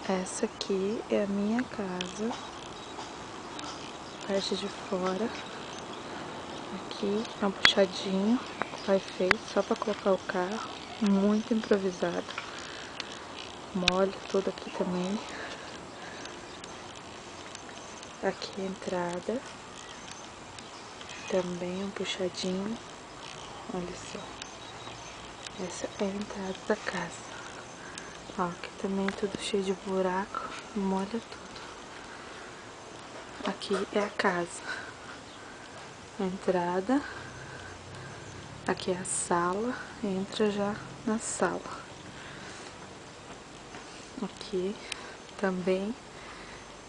Essa aqui é a minha casa, parte de fora. Aqui é um puxadinho que o pai fez só para colocar o carro, muito improvisado. Molha tudo aqui também. Aqui a entrada, também um puxadinho. Olha só, essa é a entrada da casa. Ó, aqui também é tudo cheio de buraco, molha tudo. Aqui é a casa, a entrada. Aqui é a sala, entra já na sala. Aqui também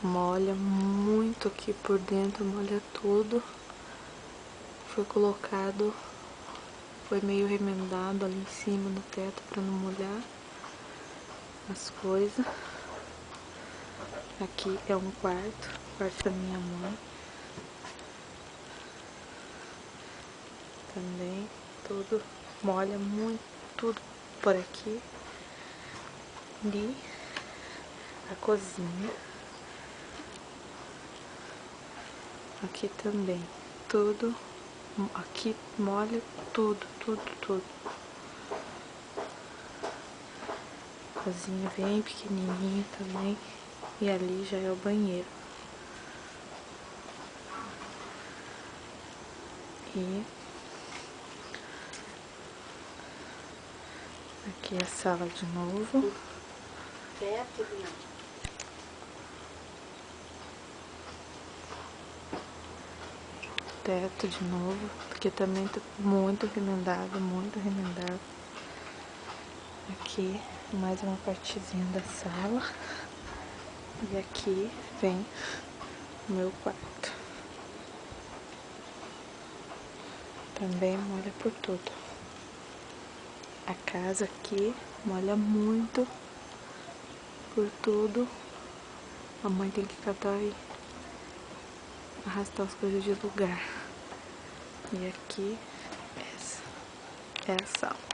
molha muito aqui por dentro, molha tudo. Foi colocado, foi meio remendado ali em cima no teto para não molhar as coisas. Aqui é um quarto da minha mãe. Também tudo molha muito, tudo por aqui. E a cozinha. Aqui também, tudo, aqui molha tudo. Cozinha bem pequenininha também. E ali já é o banheiro. E aqui é a sala de novo. Teto de novo, porque também tá muito remendado. Aqui mais uma partezinha da sala. E aqui vem o meu quarto. Também molha por tudo. A casa aqui molha muito por tudo. A mãe tem que catar e arrastar as coisas de lugar. E aqui, essa é a sala.